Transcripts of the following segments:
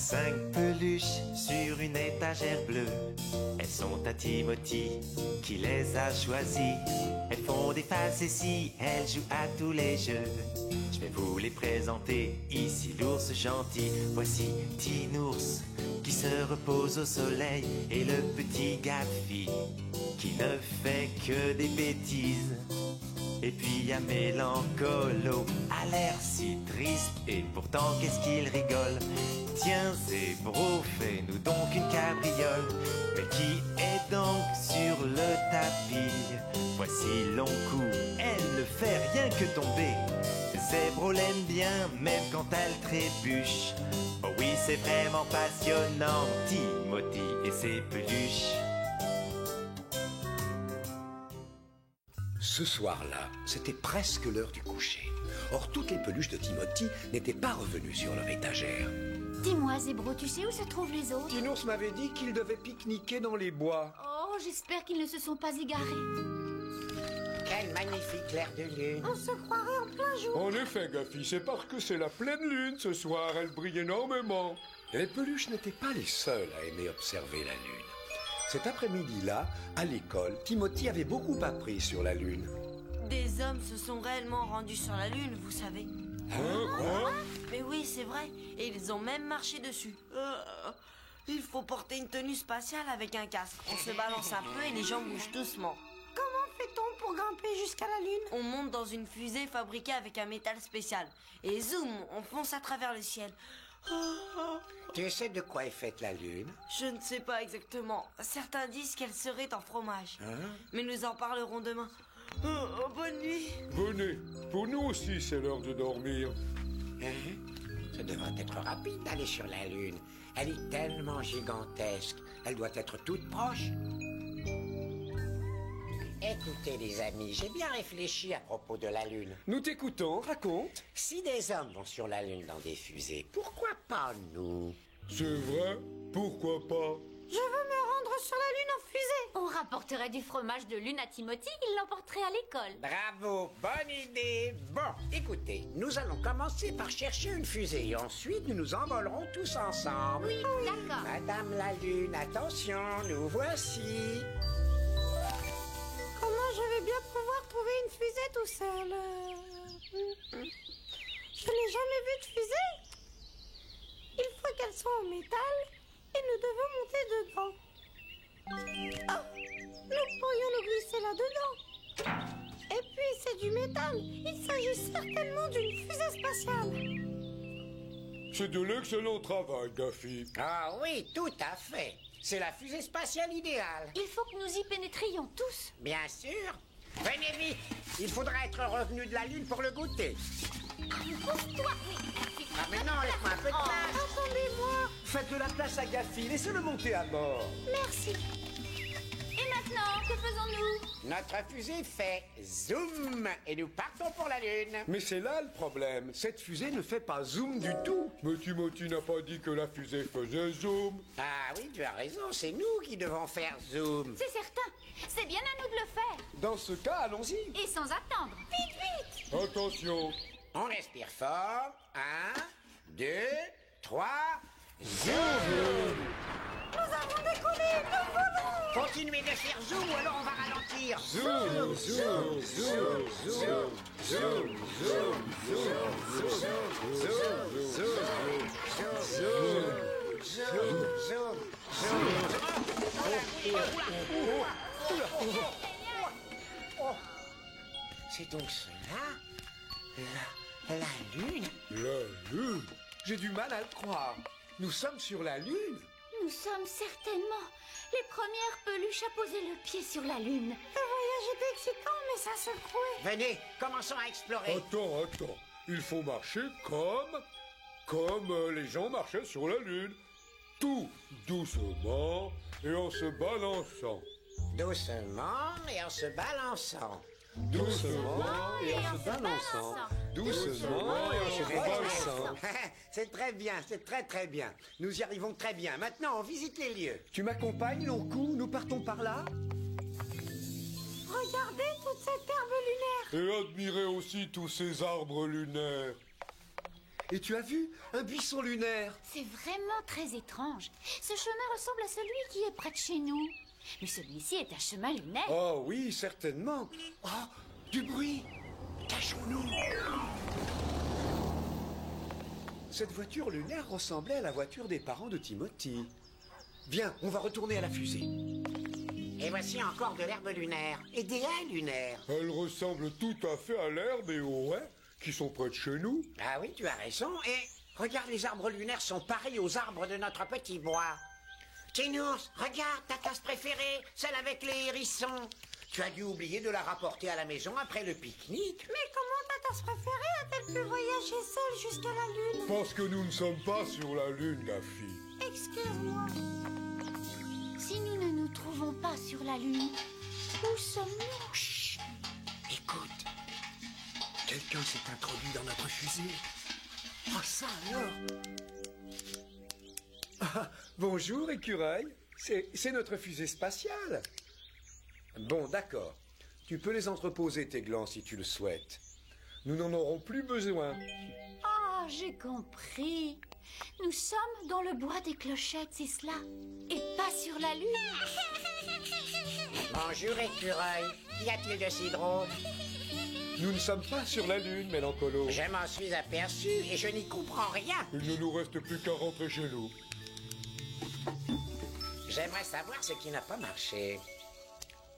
5 peluches sur une étagère bleue. Elles sont à Timothy qui les a choisies. Elles font des facéties, elles jouent à tous les jeux. Je vais vous les présenter, ici l'ours gentil. Voici Tinours qui se repose au soleil, et le petit Gaffy qui ne fait que des bêtises. Et puis y a Mélancolo, a l'air si triste, et pourtant qu'est-ce qu'il rigole. Tiens Zébro, fais-nous donc une cabriole. Mais qui est donc sur le tapis? Voici Long-Cou, elle ne fait rien que tomber. Zébro l'aime bien, même quand elle trébuche. Oh oui, c'est vraiment passionnant, Timothy et ses peluches. Ce soir-là, c'était presque l'heure du coucher. Or, toutes les peluches de Timothy n'étaient pas revenues sur leur étagère. Dis-moi, Zébro, tu sais où se trouvent les autres? Tinours m'avait dit qu'ils devaient pique-niquer dans les bois. Oh, j'espère qu'ils ne se sont pas égarés. Quel magnifique clair de lune. On se croirait en plein jour. En effet, Gaffy, c'est parce que c'est la pleine lune ce soir. Elle brille énormément. Et les peluches n'étaient pas les seules à aimer observer la lune. Cet après-midi-là, à l'école, Timothy avait beaucoup appris sur la lune. Des hommes se sont réellement rendus sur la Lune, vous savez. Quoi? Mais oui, c'est vrai. Et ils ont même marché dessus. Il faut porter une tenue spatiale avec un casque. On se balance un peu et les gens bougent doucement. Comment fait-on pour grimper jusqu'à la Lune? On monte dans une fusée fabriquée avec un métal spécial. Et zoom, on fonce à travers le ciel. Tu sais de quoi est faite la lune? Je ne sais pas exactement. Certains disent qu'elle serait en fromage. Hein? Mais nous en parlerons demain. Bonne nuit. Venez, pour nous aussi c'est l'heure de dormir. Ça devrait être rapide d'aller sur la lune. Elle est tellement gigantesque. Elle doit être toute proche. Écoutez les amis, j'ai bien réfléchi à propos de la lune. Nous t'écoutons, raconte. Si des hommes vont sur la lune dans des fusées, pourquoi pas nous? C'est vrai? Pourquoi pas? Je veux me rendre sur la Lune en fusée. On rapporterait du fromage de lune à Timothy, il l'emporterait à l'école. Bravo, bonne idée. Bon, écoutez, nous allons commencer par chercher une fusée et ensuite nous nous envolerons tous ensemble. Oui, d'accord. Madame la Lune, attention, nous voici. Comment je vais bien pouvoir trouver une fusée tout seul? Je n'ai jamais vu de fusée. Il faut qu'elle soit en métal et nous devons monter dedans. Oh, nous pourrions nous glisser là-dedans. Et puis c'est du métal. Il s'agit certainement d'une fusée spatiale. C'est de l'excellent travail, Gaffy. Ah oui, tout à fait. C'est la fusée spatiale idéale. Il faut que nous y pénétrions tous. Bien sûr. Venez vite. Il faudra être revenu de la Lune pour le goûter. Pousse-toi. Ah mais non, laisse-moi un peu de place. Attendez-moi. Faites de la place à Gaffy, laissez-le monter à bord. Merci. Et maintenant, que faisons-nous? Notre fusée fait zoom et nous partons pour la Lune. Mais c'est là le problème. Cette fusée ne fait pas zoom du tout. Mais Timothy n'a pas dit que la fusée faisait zoom. Ah oui, tu as raison, c'est nous qui devons faire zoom. C'est certain. C'est bien à nous de le faire. Dans ce cas, allons-y. Et sans attendre. Vite, vite. Attention. On respire fort. 1, 2, 3, zoom. Nous avons décollé. Nous volons. Continuez de faire zoom ou alors on va ralentir. Zoom, zoom, zoom, zoom, zoom, C'est donc cela la Lune? La Lune? J'ai du mal à le croire. Nous sommes sur la Lune. Nous sommes certainement les premières peluches à poser le pied sur la Lune. Le voyage était excitant, mais ça secouait. Venez, commençons à explorer. Attends. Il faut marcher comme les gens marchaient sur la Lune. Tout doucement et en se balançant. Doucement et en se balançant. Doucement et en se balançant. Doucement et en se balançant. C'est très bien, c'est très très bien. Nous y arrivons très bien. Maintenant, on visite les lieux. Tu m'accompagnes, Long-Cou? Nous partons par là? Regardez toute cette herbe lunaire. Et admirez aussi tous ces arbres lunaires. Et tu as vu un buisson lunaire? C'est vraiment très étrange. Ce chemin ressemble à celui qui est près de chez nous. Mais celui-ci est un chemin lunaire. Oh oui, certainement. Oh, du bruit. Cachons-nous. Cette voiture lunaire ressemblait à la voiture des parents de Timothy. Viens, on va retourner à la fusée. Et voici encore de l'herbe lunaire et des haies lunaires. Elle ressemble tout à fait à l'herbe et aux haies qui sont près de chez nous. Ah oui, tu as raison. Et regarde, les arbres lunaires sont pareils aux arbres de notre petit bois. Tinours, regarde ta tasse préférée, celle avec les hérissons. Tu as dû oublier de la rapporter à la maison après le pique-nique. Mais comment ta tasse préférée a-t-elle pu voyager seule jusqu'à la Lune? Parce que nous ne sommes pas sur la Lune, Daffy. Excuse-moi. Si nous ne nous trouvons pas sur la Lune, où sommes-nous? Chut. Écoute. Quelqu'un s'est introduit dans notre fusée. Oh, ça alors. Ah, bonjour, écureuil. C'est notre fusée spatiale. Bon, d'accord. Tu peux les entreposer, tes glands, si tu le souhaites. Nous n'en aurons plus besoin. Ah, j'ai compris. Nous sommes dans le bois des clochettes, c'est cela. Et pas sur la Lune. Bonjour, écureuil. Qu'y a-t-il de si drôle? Nous ne sommes pas sur la Lune, Mélancolo. Je m'en suis aperçu et je n'y comprends rien. Il ne nous reste plus qu'à rentrer chez nous. J'aimerais savoir ce qui n'a pas marché.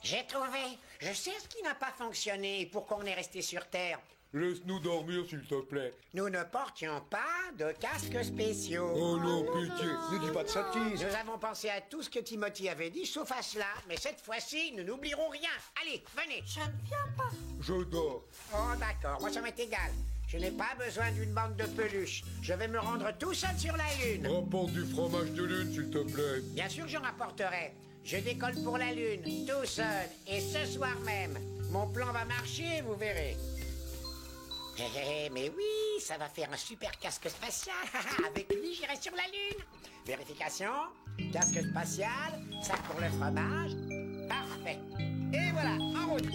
J'ai trouvé. Je sais ce qui n'a pas fonctionné et pourquoi on est resté sur Terre. Laisse-nous dormir, s'il te plaît. Nous ne portions pas de casques spéciaux. Oh non, pitié. Ne dis pas de sottises. Nous avons pensé à tout ce que Timothy avait dit, sauf à cela. Mais cette fois-ci, nous n'oublierons rien. Allez, venez. Je ne viens pas. Je dors. Oh, d'accord. Moi, ça m'est égal. Je n'ai pas besoin d'une bande de peluches. Je vais me rendre tout seul sur la Lune. Rapporte du fromage de lune, s'il te plaît. Bien sûr que j'en rapporterai. Je décolle pour la Lune, tout seul, et ce soir même. Mon plan va marcher, vous verrez. Mais oui, ça va faire un super casque spatial. Avec lui, j'irai sur la Lune. Vérification, casque spatial, sac pour le fromage. Parfait. Et voilà, en route.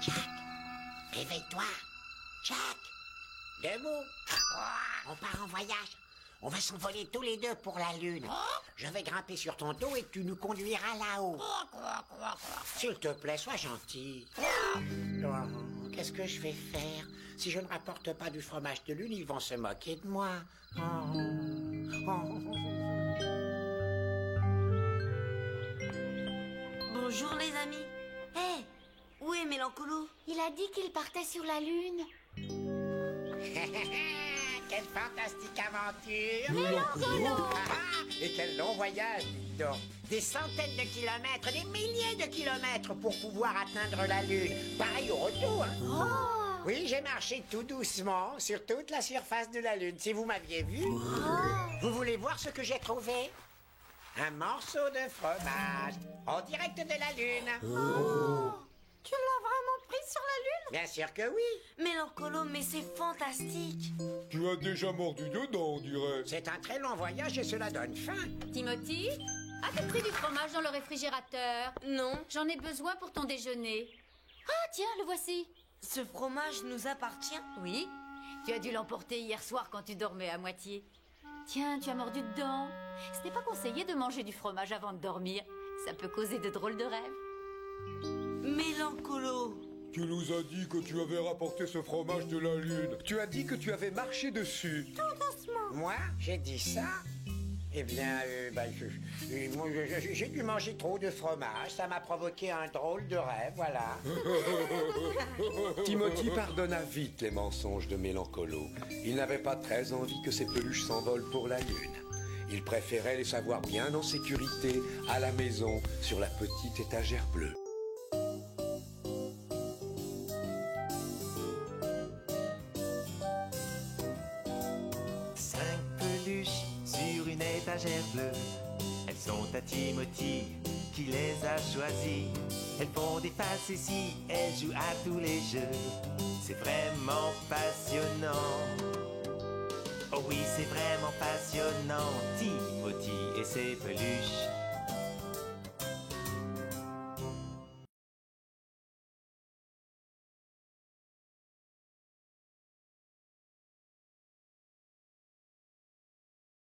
Jack, réveille-toi. Jack, debout. On part en voyage. On va s'envoler tous les deux pour la Lune. Je vais grimper sur ton dos et tu nous conduiras là-haut. S'il te plaît, sois gentil. Oh, qu'est-ce que je vais faire? Si je ne rapporte pas du fromage de Lune, ils vont se moquer de moi. Bonjour les amis. Hé, où est Mélancolo? Il a dit qu'il partait sur la Lune. Quelle fantastique aventure! Mélancolo! Et quel long voyage, dis donc! Des centaines de kilomètres, des milliers de kilomètres pour pouvoir atteindre la Lune. Pareil au retour, hein? Oh! Oui, j'ai marché tout doucement sur toute la surface de la Lune. Si vous m'aviez vu, vous voulez voir ce que j'ai trouvé? Un morceau de fromage en direct de la Lune. Tu l'as vraiment pris sur la Lune? Bien sûr que oui. Mélancolo, mais c'est fantastique. Tu as déjà mordu dedans, on dirait. C'est un très long voyage et cela donne faim. Timothy, as-tu pris du fromage dans le réfrigérateur? Non, J'en ai besoin pour ton déjeuner. Ah, tiens, le voici. ce fromage nous appartient. Oui, tu as dû l'emporter hier soir quand tu dormais à moitié. Tiens, tu as mordu dedans. Ce n'est pas conseillé de manger du fromage avant de dormir. Ça peut causer de drôles de rêves. Mélancolo. Tu nous as dit que tu avais rapporté ce fromage de la Lune. Tu as dit que tu avais marché dessus. Moi, j'ai dit ça? Eh bien, moi, j'ai dû manger trop de fromage. Ça m'a provoqué un drôle de rêve, voilà. Timothy pardonna vite les mensonges de Mélancolo. Il n'avait pas très envie que ses peluches s'envolent pour la Lune. Il préférait les savoir bien en sécurité à la maison sur la petite étagère bleue. Sur une étagère bleue, elles sont à Timothy qui les a choisies. Elles font des facéties, elles jouent à tous les jeux. C'est vraiment passionnant. Oh oui, c'est vraiment passionnant. Timothy et ses peluches.